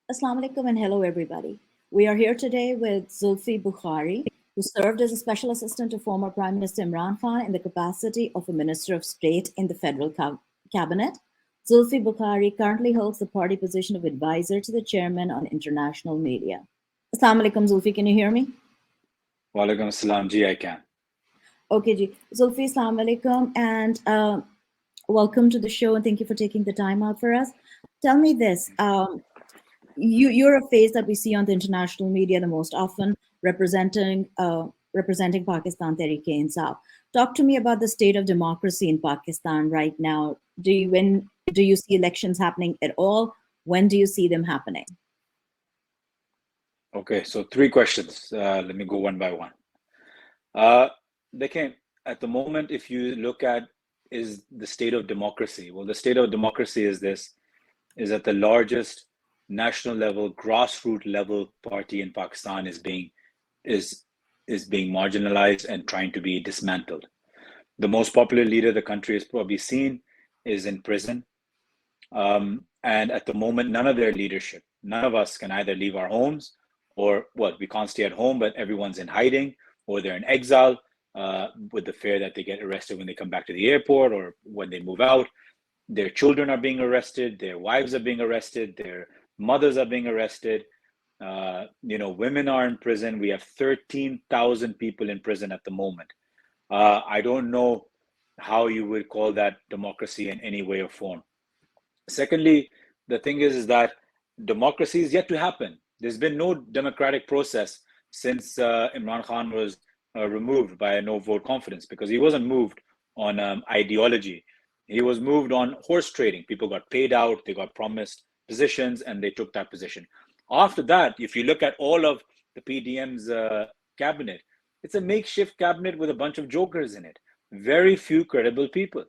Assalamu alaikum and hello everybody. We are here today with Zulfi Bukhari, who served as a special assistant to former Prime Minister Imran Khan in the capacity of a Minister of State in the federal cabinet. Zulfi Bukhari currently holds the party position of advisor to the chairman on international media. Assalamu alaikum, Zulfi, can you hear me? Walaikum assalam, ji, I can. Okay, ji. Zulfi, assalamu alaikum, and welcome to the show, and thank you for taking the time out for us. Tell me this. You're a face that we see on the international media the most often, representing Pakistan Tehreek-e-Insaf. Talk to me about the state of democracy in Pakistan right now. When do you see elections happening at all? When do you see them happening? Okay, so three questions. Let me go one by one. At the moment, if you look at is the state of democracy. Well, the state of democracy is that the largest national level, grassroots level party in Pakistan is being marginalized and trying to be dismantled. The most popular leader the country has probably seen is in prison. And at the moment, none of their leadership, none of us can either leave our homes or we can't stay at home, but everyone's in hiding or they're in exile with the fear that they get arrested when they come back to the airport or when they move out. Their children are being arrested, their wives are being arrested, their mothers are being arrested. Women are in prison. We have 13,000 people in prison at the moment. I don't know how you would call that democracy in any way or form. Secondly, the thing is that democracy is yet to happen. There's been no democratic process since Imran Khan was removed by a no vote confidence, because he wasn't moved on ideology. He was moved on horse trading. People got paid out, they got promised positions, and they took that position. After that, if you look at all of the PDM's cabinet, it's a makeshift cabinet with a bunch of jokers in it. Very few credible people.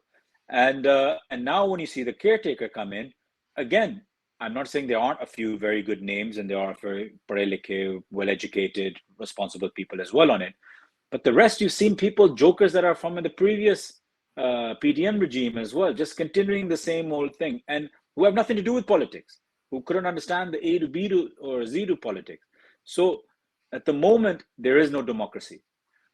And now when you see the caretaker come in, again, I'm not saying there aren't a few very good names, and there are very well-educated, responsible people as well on it. But the rest, you've seen people, jokers that are from the previous PDM regime as well, just continuing the same old thing, and who have nothing to do with politics, who couldn't understand the A to B to or Z to politics. So at the moment, there is no democracy.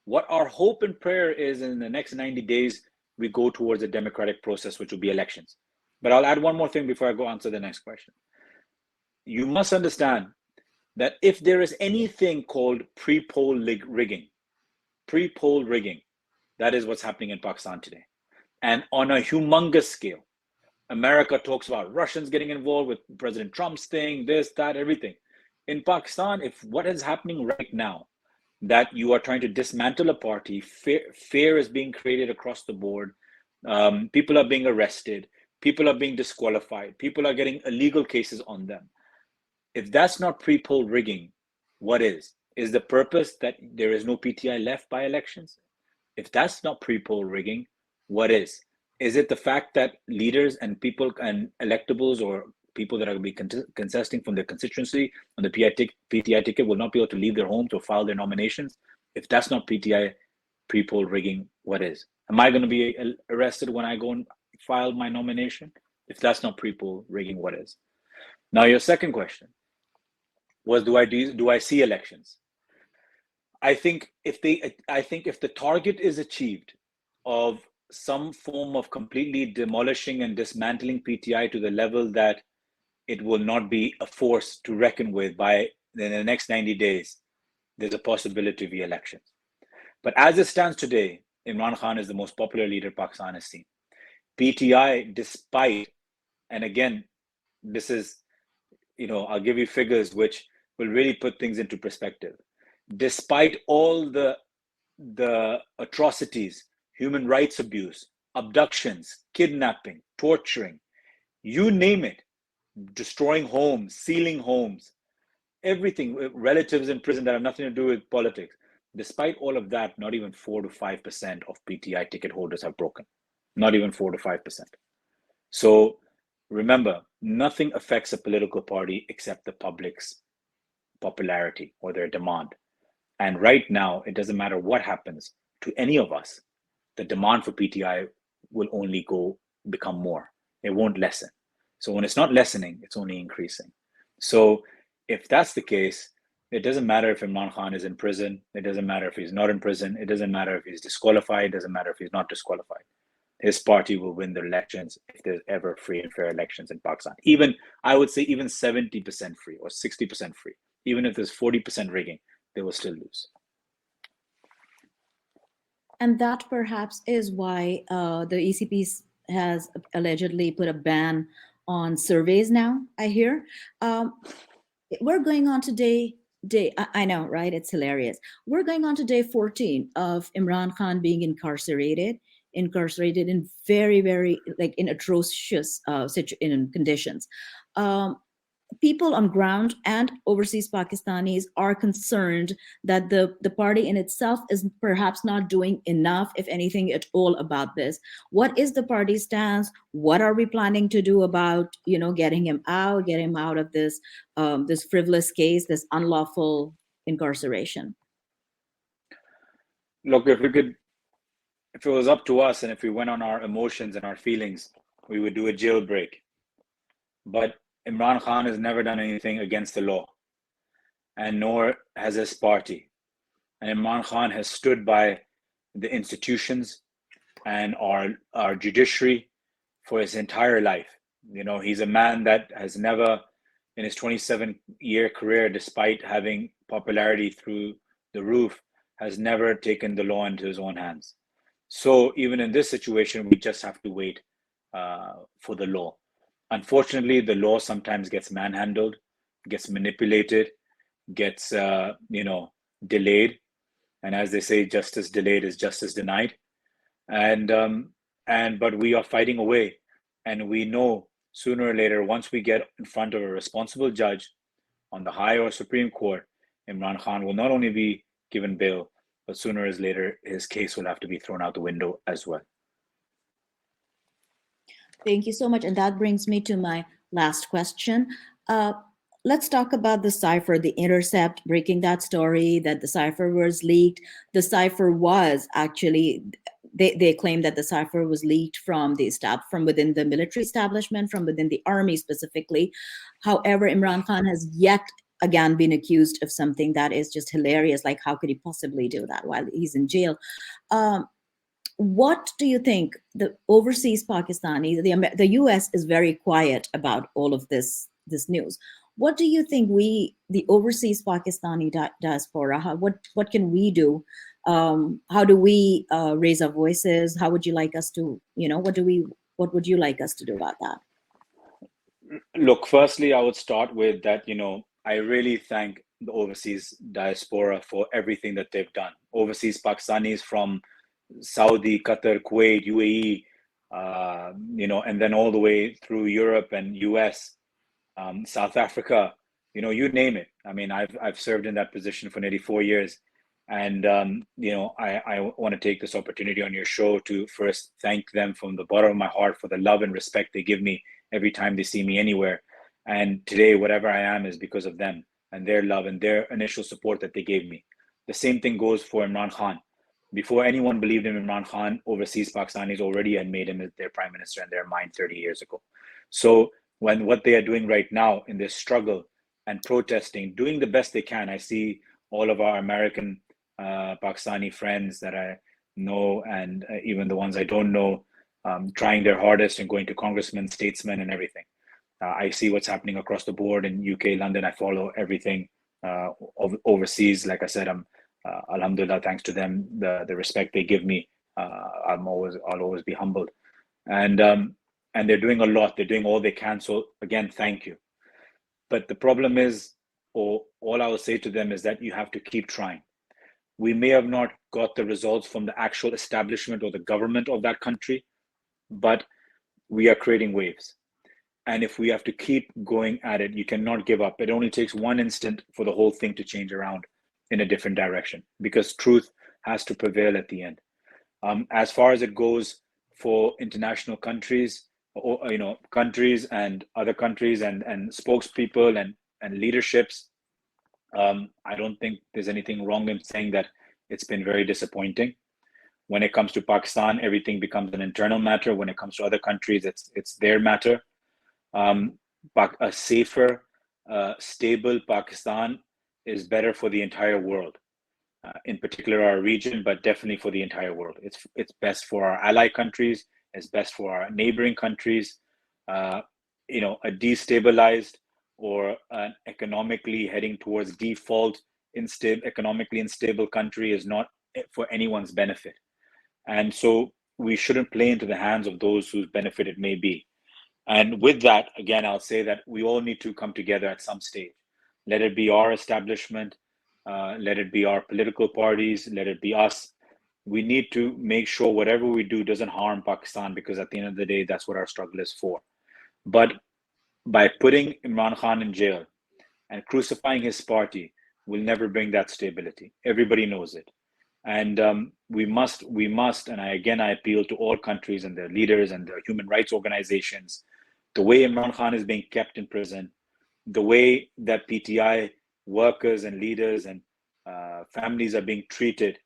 What our hope and prayer is in the next 90 days, we go towards a democratic process, which will be elections. But I'll add one more thing before I go answer the next question. You must understand that if there is anything called pre-poll rigging, that is what's happening in Pakistan today. And on a humongous scale. America talks about Russians getting involved with President Trump's thing, this, that, everything. In Pakistan, if what is happening right now, that you are trying to dismantle a party, fear is being created across the board, people are being arrested, people are being disqualified, people are getting illegal cases on them. If that's not pre-poll rigging, what is? Is the purpose that there is no PTI left by elections? If that's not pre-poll rigging, what is? Is it the fact that leaders and people and electables or people that are going to be contesting from their constituency on the PTI ticket will not be able to leave their homes or file their nominations? If that's not PTI pre-poll rigging, what is? Am I going to be arrested when I go and file my nomination? If that's not pre-poll rigging, what is? Now, your second question was, do I see elections? I think if the target is achieved of some form of completely demolishing and dismantling PTI to the level that it will not be a force to reckon with by in the next 90 days, there's a possibility of elections. But as it stands today, Imran Khan is the most popular leader Pakistan has seen. PTI, despite, and again, this is, I'll give you figures which will really put things into perspective. Despite all the atrocities, human rights abuse, abductions, kidnapping, torturing, you name it, destroying homes, sealing homes, everything, relatives in prison that have nothing to do with politics. Despite all of that, not even 4 to 5% of PTI ticket holders have broken. Not even 4 to 5%. So remember, nothing affects a political party except the public's popularity or their demand. And right now, it doesn't matter what happens to any of us, the demand for PTI will only become more. It won't lessen. So when it's not lessening, it's only increasing. So if that's the case, it doesn't matter if Imran Khan is in prison. It doesn't matter if he's not in prison. It doesn't matter if he's disqualified. It doesn't matter if he's not disqualified. His party will win the elections if there's ever free and fair elections in Pakistan. Even, I would say, even 70% free or 60% free. Even if there's 40% rigging, they will still lose. And that perhaps is why the ECP has allegedly put a ban on surveys now, I hear. We're going on to I know, right? It's hilarious. We're going on to day 14 of Imran Khan being incarcerated in very, very, like, in atrocious in conditions. People on ground and overseas Pakistanis are concerned that the party in itself is perhaps not doing enough, if anything at all, about this. What is the party's stance? What are we planning to do about, getting him out of this this frivolous case, this unlawful incarceration? Look, if it was up to us and if we went on our emotions and our feelings, we would do a jailbreak. But Imran Khan has never done anything against the law, and nor has his party. And Imran Khan has stood by the institutions and our judiciary for his entire life. He's a man that has never, in his 27-year career, despite having popularity through the roof, has never taken the law into his own hands. So even in this situation, we just have to wait for the law. Unfortunately, the law sometimes gets manhandled, gets manipulated, gets delayed. And as they say, justice delayed is justice denied. But we are fighting away, and we know sooner or later, once we get in front of a responsible judge on the high or Supreme Court, Imran Khan will not only be given bail, but sooner or later his case will have to be thrown out the window as well. Thank you so much. And that brings me to my last question. Let's talk about the cipher, the Intercept, breaking that story that the cipher was leaked. The cipher was actually, they claim that the cipher was leaked from within the military establishment, from within the army specifically. However, Imran Khan has yet again been accused of something that is just hilarious. Like, how could he possibly do that while he's in jail? What do you think the overseas Pakistanis, the US is very quiet about all of this news. What do you think the overseas Pakistani diaspora, what can we do? How do we raise our voices? How would you like us to, what would you like us to do about that? Look, firstly, I would start with that, I really thank the overseas diaspora for everything that they've done. Overseas Pakistanis from Saudi, Qatar, Kuwait, UAE, and then all the way through Europe and US, South Africa, you name it. I mean, I've served in that position for nearly 4 years. And, I want to take this opportunity on your show to first thank them from the bottom of my heart for the love and respect they give me every time they see me anywhere. And today, whatever I am is because of them and their love and their initial support that they gave me. The same thing goes for Imran Khan. Before anyone believed in Imran Khan, overseas Pakistanis already had made him their prime minister in their mind 30 years ago. So when what they are doing right now in this struggle and protesting, doing the best they can, I see all of our American Pakistani friends that I know, and even the ones I don't know, trying their hardest and going to congressmen, statesmen, and everything. I see what's happening across the board in UK, London. I follow everything overseas. Like I said, I'm alhamdulillah, thanks to them, the respect they give me, I'll always be humbled. And they're doing a lot. They're doing all they can. So again, thank you. But the problem is, or all I will say to them is that you have to keep trying. We may have not got the results from the actual establishment or the government of that country, but we are creating waves. And if we have to keep going at it, you cannot give up. It only takes one instant for the whole thing to change around in a different direction, because truth has to prevail at the end. As far as it goes for international countries, or countries and other countries and spokespeople and leaderships, I don't think there's anything wrong in saying that it's been very disappointing. When it comes to Pakistan, everything becomes an internal matter. When it comes to other countries, it's their matter. But a safer stable Pakistan is better for the entire world, in particular our region, but definitely for the entire world. It's best for our ally countries. It's best for our neighboring countries. Uh, a destabilized or an economically heading towards default, economically unstable country is not for anyone's benefit. And so we shouldn't play into the hands of those whose benefit it may be. And with that, again, I'll say that we all need to come together at some stage. Let it be our establishment, let it be our political parties, let it be us. We need to make sure whatever we do doesn't harm Pakistan, because at the end of the day, that's what our struggle is for. But by putting Imran Khan in jail and crucifying his party will never bring that stability. Everybody knows it. And we must, and I appeal to all countries and their leaders and their human rights organizations. The way Imran Khan is being kept in prison, the way that PTI workers and leaders and families are being treated,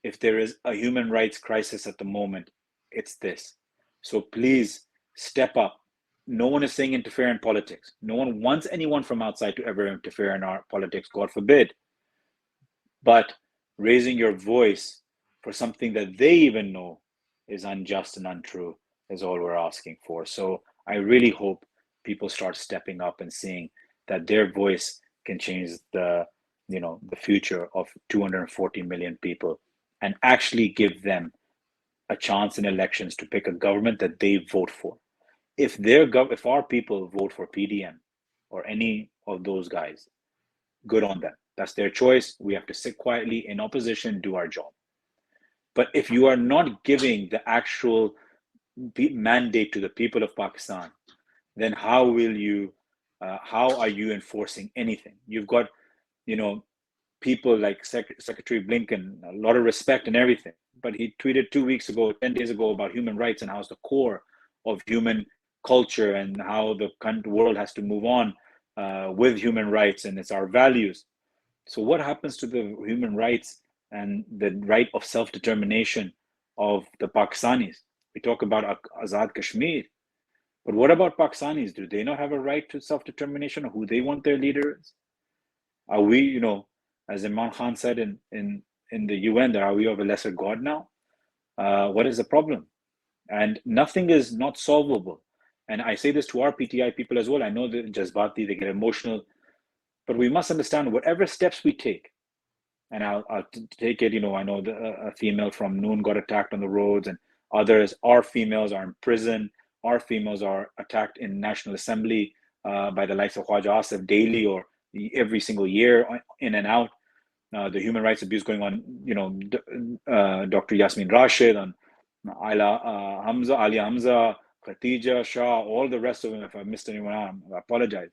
if there is a human rights crisis at the moment, it's this. So please step up. No one is saying interfere in politics. No one wants anyone from outside to ever interfere in our politics, God forbid. But raising your voice for something that they even know is unjust and untrue is all we're asking for. So I really hope people start stepping up and seeing that their voice can change the future of 240 million people and actually give them a chance in elections to pick a government that they vote for. If our people vote for PDM or any of those guys, good on them. That's their choice. We have to sit quietly in opposition, do our job. But if you are not giving the actual mandate to the people of Pakistan, then how are you enforcing anything? You've got, people like Secretary Blinken, a lot of respect and everything, but he tweeted 2 weeks ago, 10 days ago about human rights and how it's the core of human culture and how the world has to move on with human rights, and it's our values. So what happens to the human rights and the right of self-determination of the Pakistanis? We talk about Azad Kashmir, but what about Pakistanis? Do they not have a right to self-determination of who they want their leader is? Are we, as Imran Khan said in the UN, that are we of a lesser God now? What is the problem? And nothing is not solvable. And I say this to our PTI people as well. I know that Jazbati, they get emotional, but we must understand whatever steps we take, and I'll take it, I know a female from Noon got attacked on the roads, and others, our females are in prison, our females are attacked in National Assembly by the likes of Khwaja Asif daily or every single year, in and out. The human rights abuse going on, Dr. Yasmin Rashid, and Alia Hamza, Khatija Shah, all the rest of them. If I missed anyone out, I apologize.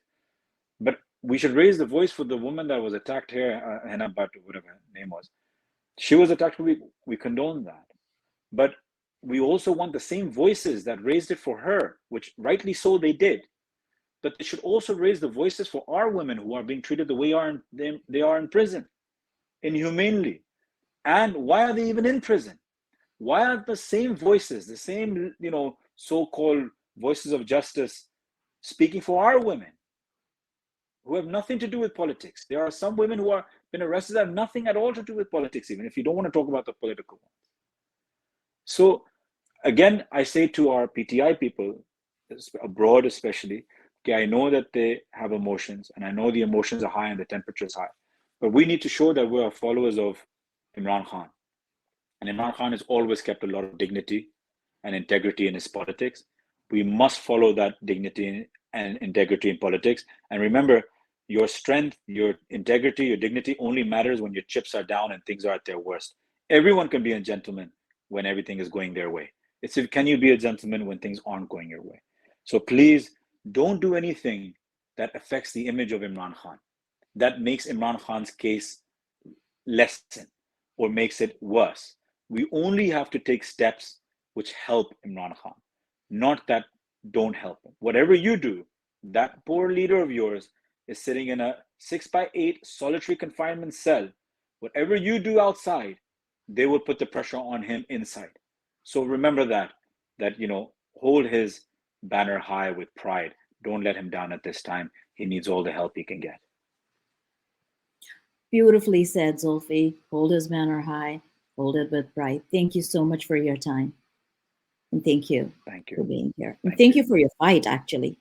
But we should raise the voice for the woman that was attacked here, Hannah Butt, whatever her name was. She was attacked. We condone that. But we also want the same voices that raised it for her, which rightly so they did. But they should also raise the voices for our women who are being treated the way they are in prison, inhumanely. And why are they even in prison? Why aren't the same voices, the same, so-called voices of justice speaking for our women who have nothing to do with politics? There are some women who have been arrested that have nothing at all to do with politics, even if you don't want to talk about the political ones. So again, I say to our PTI people, abroad especially, okay, I know that they have emotions, and I know the emotions are high and the temperature is high, but we need to show that we are followers of Imran Khan. And Imran Khan has always kept a lot of dignity and integrity in his politics. We must follow that dignity and integrity in politics. And remember, your strength, your integrity, your dignity only matters when your chips are down and things are at their worst. Everyone can be a gentleman when everything is going their way. It's can you be a gentleman when things aren't going your way? So please don't do anything that affects the image of Imran Khan, that makes Imran Khan's case lessen or makes it worse. We only have to take steps which help Imran Khan, not that don't help him. Whatever you do, that poor leader of yours is sitting in a 6x8 solitary confinement cell. Whatever you do outside, they will put the pressure on him inside. So remember that hold his banner high with pride. Don't let him down at this time. he needs all the help he can get. Beautifully said, Zulfi. Hold his banner high, hold it with pride. Thank you so much for your time. And thank you Thank you. for being here. And thank you for your fight, actually.